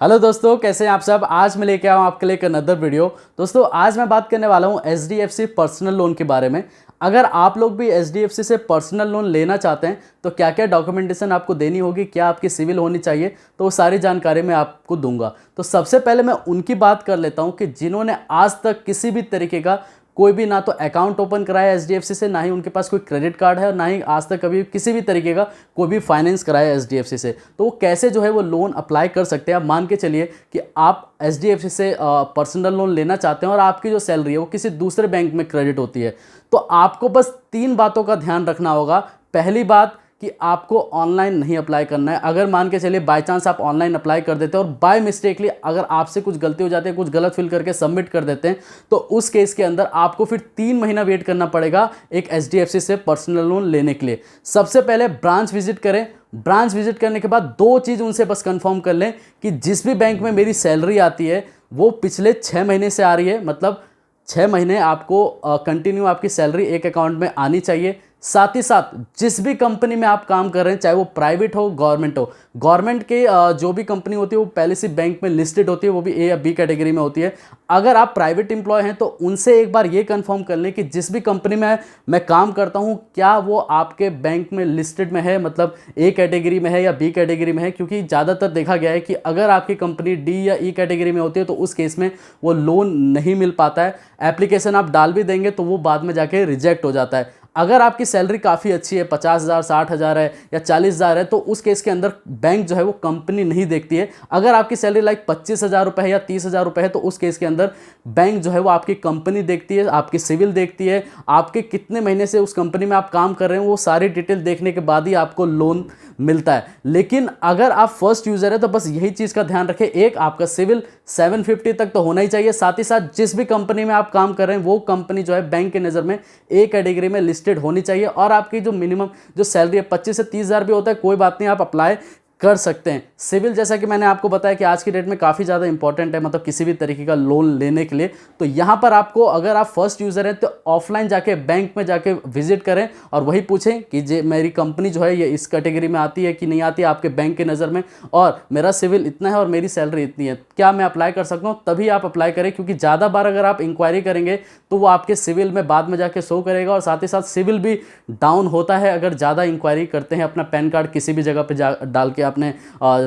Hello दोस्तों, कैसे हैं आप सब। आज मैं लेके आया हूँ आपके लिए एक अनदर वीडियो। दोस्तों आज मैं बात करने वाला हूँ एचडीएफसी पर्सनल लोन के बारे में। अगर आप लोग भी एचडीएफसी से पर्सनल लोन लेना चाहते हैं तो क्या क्या डॉक्यूमेंटेशन आपको देनी होगी, क्या आपकी सिविल होनी चाहिए, तो वो सारी जानकारी मैं आपको दूंगा। तो सबसे पहले मैं उनकी बात कर लेता हूँ कि जिन्होंने आज तक किसी भी तरीके का कोई भी ना तो अकाउंट ओपन कराया एचडीएफसी से, ना ही उनके पास कोई क्रेडिट कार्ड है और ना ही आज तक कभी किसी भी तरीके का कोई भी फाइनेंस कराया एचडीएफसी से। तो वो कैसे जो है वो लोन अप्लाई कर सकते हैं। आप मान के चलिए कि आप एचडीएफसी से पर्सनल लोन लेना चाहते हैं और आपकी जो सैलरी है वो किसी दूसरे बैंक में क्रेडिट होती है, तो आपको बस 3 बातों का ध्यान रखना होगा। पहली बात कि आपको ऑनलाइन नहीं अप्लाई करना है। अगर मान के चलिए बाय चांस आप ऑनलाइन अप्लाई कर देते हैं और बाय मिस्टेकली अगर आपसे कुछ गलती हो जाती है, कुछ गलत फिल करके सबमिट कर देते हैं, तो उस केस के अंदर आपको फिर 3 महीना वेट करना पड़ेगा एक एचडीएफसी से पर्सनल लोन लेने के लिए। सबसे पहले ब्रांच विजिट करें। ब्रांच विजिट करने के बाद 2 चीज़ उनसे बस कंफर्म कर लें कि जिस भी बैंक में मेरी सैलरी आती है वो पिछले 6 महीने से आ रही है, मतलब 6 महीने आपको कंटिन्यू आपकी सैलरी एक अकाउंट में आनी चाहिए। साथ ही साथ जिस भी कंपनी में आप काम कर रहे हैं, चाहे वो प्राइवेट हो गवर्नमेंट हो, गवर्नमेंट के जो भी कंपनी होती है वो पहले से बैंक में लिस्टेड होती है, वो भी ए या बी कैटेगरी में होती है। अगर आप प्राइवेट एम्प्लॉय हैं तो उनसे एक बार ये कंफर्म कर लें कि जिस भी कंपनी में मैं काम करता हूं क्या वो आपके बैंक में लिस्टेड में है, मतलब ए कैटेगरी में है या बी कैटेगरी में है। क्योंकि ज़्यादातर देखा गया है कि अगर आपकी कंपनी डी या ई कैटेगरी में होती है तो उस केस में वो लोन नहीं मिल पाता है। एप्लीकेशन आप डाल भी देंगे तो वो बाद में जाके रिजेक्ट हो जाता है। अगर आपकी सैलरी काफ़ी अच्छी है, 50,000 60,000 है या 40,000 है, तो उस केस के अंदर बैंक जो है वो कंपनी नहीं देखती है। अगर आपकी सैलरी लाइक 25,000 रुपये है या 30,000 रुपये है तो उस केस के अंदर बैंक जो है वो आपकी कंपनी देखती है, आपकी सिविल देखती है, आपके कितने महीने से उस कंपनी में आप काम कर रहे हैं, वो सारी डिटेल देखने के बाद ही आपको लोन मिलता है। लेकिन अगर आप फर्स्ट यूज़र है तो बस यही चीज़ का ध्यान रखें, एक आपका सिविल 750 तक तो होना ही चाहिए। साथ ही साथ जिस भी कंपनी में आप काम कर रहे हैं वो कंपनी जो है बैंक की नज़र में ए कैटेगरी में लिस्टेड होनी चाहिए। और आपकी जो मिनिमम जो सैलरी है 25 से 30,000 भी होता है, कोई बात नहीं, आप अप्लाई कर सकते हैं। सिविल जैसा कि मैंने आपको बताया कि आज की डेट में काफ़ी ज़्यादा इंपॉर्टेंट है, मतलब किसी भी तरीके का लोन लेने के लिए। तो यहाँ पर आपको, अगर आप फर्स्ट यूज़र हैं तो ऑफलाइन जाके बैंक में जाके विजिट करें और वही पूछें कि जे मेरी कंपनी जो है ये इस कैटेगरी में आती है कि नहीं आती है आपके बैंक की नज़र में, और मेरा सिविल इतना है और मेरी सैलरी इतनी है, क्या मैं अप्लाई कर सकता हूँ। तभी आप अप्लाई करें, क्योंकि ज़्यादा बार अगर आप इंक्वायरी करेंगे तो वो आपके सिविल में बाद में जाके शो करेगा। और साथ ही साथ सिविल भी डाउन होता है अगर ज़्यादा इंक्वायरी करते हैं। अपना पैन कार्ड किसी भी जगह पर डाल के आपने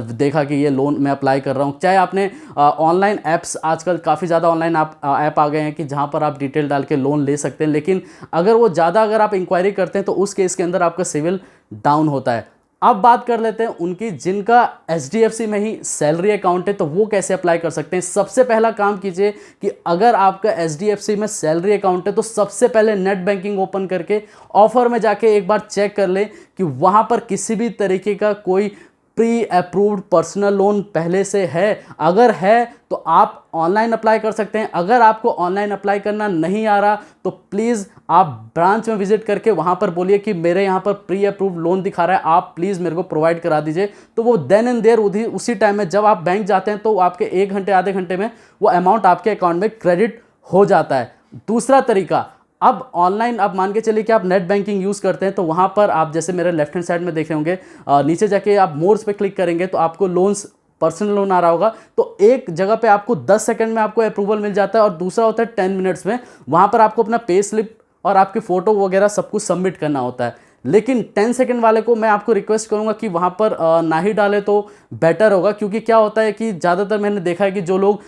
देखा कि ये लोन मैं अप्लाई कर रहा हूँ, चाहे आपने ऑनलाइन ऐप्स, आजकल काफ़ी ज़्यादा ऑनलाइन ऐप आ गए हैं कि जहाँ पर आप डिटेल डाल के लोन ले सकते हैं। लेकिन अगर वो ज़्यादा अगर आप इंक्वायरी करते हैं तो उस केस के अंदर आपका सिविल डाउन होता है। अब बात कर लेते हैं उनकी जिनका एचडीएफसी में ही सैलरी अकाउंट है, तो वो कैसे अप्लाई कर सकते हैं। सबसे पहला काम कीजिए कि अगर आपका एचडीएफसी में सैलरी अकाउंट है तो सबसे पहले नेट बैंकिंग ओपन करके ऑफर में जाके एक बार चेक कर लें कि वहाँ पर किसी भी तरीके का कोई प्री अप्रूव्ड पर्सनल लोन पहले से है। अगर है तो आप ऑनलाइन अप्लाई कर सकते हैं। अगर आपको ऑनलाइन अप्लाई करना नहीं आ रहा तो प्लीज़ आप ब्रांच में विजिट करके वहाँ पर बोलिए कि मेरे यहाँ पर प्री अप्रूव्ड लोन दिखा रहा है, आप प्लीज़ मेरे को प्रोवाइड करा दीजिए। तो वो देन एंड देयर उसी टाइम में जब आप बैंक जाते हैं तो आपके 1 घंटे आधे घंटे में वो अमाउंट आपके अकाउंट में क्रेडिट हो जाता है। दूसरा तरीका, अब ऑनलाइन, अब मान के चलिए कि आप नेट बैंकिंग यूज़ करते हैं तो वहाँ पर आप जैसे मेरे लेफ्ट हैंड साइड में देख रहे होंगे, नीचे जाके आप मोर्स पे क्लिक करेंगे तो आपको लोन्स पर्सनल लोन आ रहा होगा। तो एक जगह पे आपको 10 सेकंड में आपको अप्रूवल मिल जाता है और दूसरा होता है 10 मिनट्स में। वहाँ पर आपको अपना पे स्लिप और आपकी फ़ोटो वगैरह सब कुछ सबमिट करना होता है। लेकिन 10 सेकंड वाले को मैं आपको रिक्वेस्ट करूंगा कि वहाँ पर ना ही डाले तो बेटर होगा। क्योंकि क्या होता है कि ज़्यादातर मैंने देखा है कि जो लोग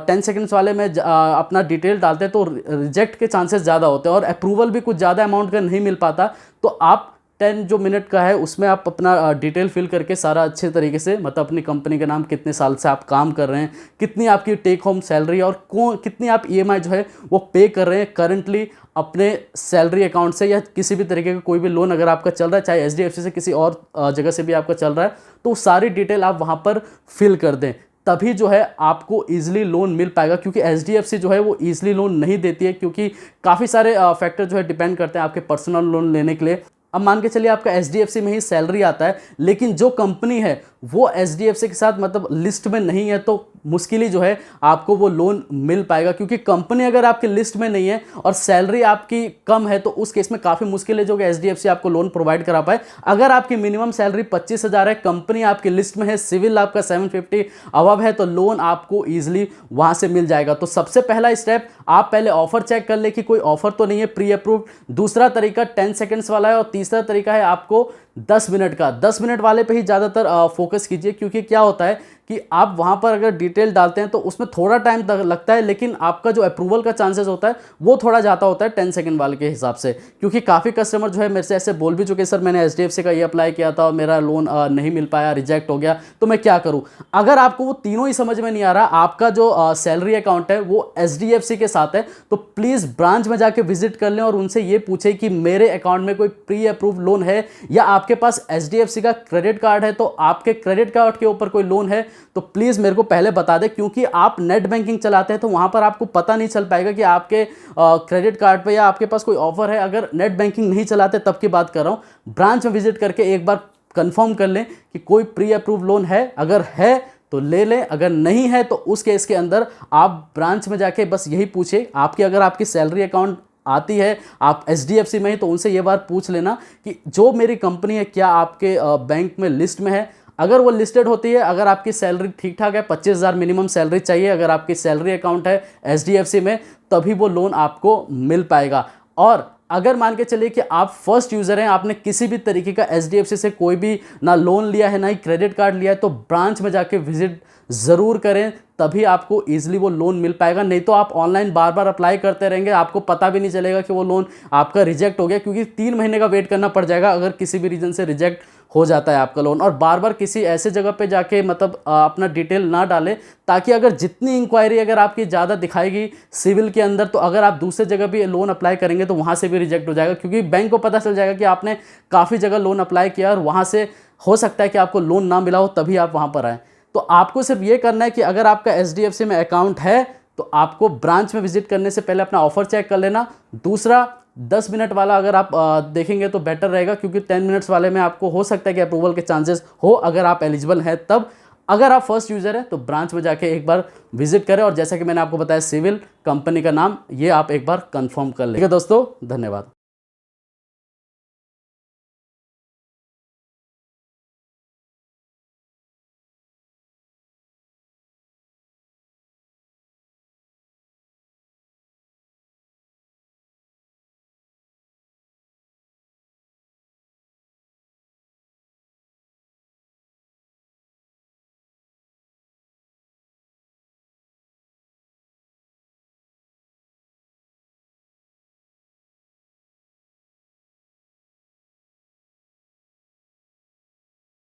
10 सेकंड्स वाले में अपना डिटेल डालते हैं तो रिजेक्ट के चांसेस ज़्यादा होते हैं और अप्रूवल भी कुछ ज़्यादा अमाउंट का नहीं मिल पाता। तो आप 10 जो मिनट का है उसमें आप अपना डिटेल फिल करके सारा अच्छे तरीके से, मतलब अपनी कंपनी का नाम, कितने साल से आप काम कर रहे हैं, कितनी आपकी टेक होम सैलरी और कितनी आप ईएमआई जो है वो पे कर रहे हैं करंटली अपने सैलरी अकाउंट से, या किसी भी तरीके का कोई भी लोन अगर आपका चल रहा है, चाहे एचडीएफसी से किसी और जगह से भी आपका चल रहा है, तो सारी डिटेल आप वहाँ पर फिल कर दें। तभी जो है आपको ईजिली लोन मिल पाएगा। क्योंकि एचडीएफसी जो है वो ईजिली लोन नहीं देती है, क्योंकि काफ़ी सारे फैक्टर जो है डिपेंड करते हैं आपके पर्सनल लोन लेने के लिए। अब मान के चलिए आपका एचडीएफसी में ही सैलरी आता है, लेकिन जो कंपनी है वो एचडीएफसी के साथ मतलब लिस्ट में नहीं है, तो मुश्किल ही जो है आपको वो लोन मिल पाएगा, क्योंकि कंपनी अगर आपकी लिस्ट में नहीं है और सैलरी आपकी कम है तो उस केस में काफ़ी मुश्किल है जो कि एचडीएफसी आपको लोन प्रोवाइड करा पाए। अगर आपकी मिनिमम सैलरी 25,000 है, कंपनी आपकी लिस्ट में है, सिविल आपका 750 अबव है, तो लोन आपको ईजिली वहां से मिल जाएगा। तो सबसे पहला स्टेप, आप पहले ऑफर चेक कर ले कि कोई ऑफर तो नहीं है प्री अप्रूव्ड। दूसरा तरीका 10 सेकंड्स वाला है, और तीसरा तरीका है आपको 10 मिनट का। 10 मिनट वाले पे ही ज़्यादातर फोकस कीजिए, क्योंकि क्या होता है कि आप वहाँ पर अगर डिटेल डालते हैं तो उसमें थोड़ा टाइम लगता है, लेकिन आपका जो अप्रूवल का चांसेस होता है वो थोड़ा ज़्यादा होता है 10 सेकंड वाले के हिसाब से। क्योंकि काफ़ी कस्टमर जो है मेरे से ऐसे बोल भी चुके, सर मैंने एचडीएफसी का ये अप्लाई किया था और मेरा लोन नहीं मिल पाया, रिजेक्ट हो गया, तो मैं क्या करूँ। अगर आपको वो तीनों ही समझ में नहीं आ रहा, आपका जो सैलरी अकाउंट है वो एचडीएफसी के साथ है, तो प्लीज़ ब्रांच में जाके विजिट कर लें और उनसे ये पूछे कि मेरे अकाउंट में कोई प्री अप्रूव लोन है, या आपके पास एचडीएफसी का क्रेडिट कार्ड है तो आपके क्रेडिट कार्ड के ऊपर कोई लोन है तो प्लीज़ मेरे को पहले बता दें। क्योंकि आप नेट बैंकिंग चलाते हैं तो वहाँ पर आपको पता नहीं चल पाएगा कि आपके क्रेडिट कार्ड पे या आपके पास कोई ऑफर है। अगर नेट बैंकिंग नहीं चलाते तब की बात कर रहा हूँ, ब्रांच में विजिट करके एक बार कंफर्म कर लें कि कोई प्री अप्रूव लोन है। अगर है तो ले लें, अगर नहीं है तो उस केस के अंदर आप ब्रांच में जाके बस यही पूछे, अगर आपकी सैलरी अकाउंट आती है आप एचडीएफसी में ही, तो उनसे ये बार पूछ लेना कि जो मेरी कंपनी है क्या आपके बैंक में लिस्ट में है। अगर वो लिस्टेड होती है, अगर आपकी सैलरी ठीक ठाक है, 25,000 मिनिमम सैलरी चाहिए, अगर आपकी सैलरी अकाउंट है एचडीएफसी में, तभी वो लोन आपको मिल पाएगा। और अगर मान के चलिए कि आप फर्स्ट यूज़र हैं, आपने किसी भी तरीके का एचडीएफसी से कोई भी ना लोन लिया है ना ही क्रेडिट कार्ड लिया है, तो ब्रांच में जाके विजिट ज़रूर करें, तभी आपको ईजिली वो लोन मिल पाएगा। नहीं तो आप ऑनलाइन बार बार अप्लाई करते रहेंगे, आपको पता भी नहीं चलेगा कि वो लोन आपका रिजेक्ट हो गया, क्योंकि 3 महीने का वेट करना पड़ जाएगा अगर किसी भी रीज़न से रिजेक्ट हो जाता है आपका लोन। और बार बार किसी ऐसे जगह पे जाके मतलब अपना डिटेल ना डालें, ताकि अगर जितनी इंक्वायरी अगर आपकी ज़्यादा दिखाएगी सिविल के अंदर, तो अगर आप दूसरे जगह भी लोन अप्लाई करेंगे तो वहाँ से भी रिजेक्ट हो जाएगा, क्योंकि बैंक को पता चल जाएगा कि आपने काफ़ी जगह लोन अप्लाई किया और वहाँ से हो सकता है कि आपको लोन ना मिला हो, तभी आप वहाँ पर आएँ। तो आपको सिर्फ ये करना है कि अगर आपका एचडीएफसी में अकाउंट है तो आपको ब्रांच में विजिट करने से पहले अपना ऑफर चेक कर लेना। दूसरा 10 मिनट वाला अगर आप देखेंगे तो बेटर रहेगा, क्योंकि 10 मिनट्स वाले में आपको हो सकता है कि अप्रूवल के चांसेस हो, अगर आप एलिजिबल हैं तब। अगर आप फर्स्ट यूज़र हैं तो ब्रांच में जाके एक बार विजिट करें, और जैसा कि मैंने आपको बताया सिविल कंपनी का नाम, ये आप एक बार कंफर्म कर लें। ठीक है दोस्तों, धन्यवाद।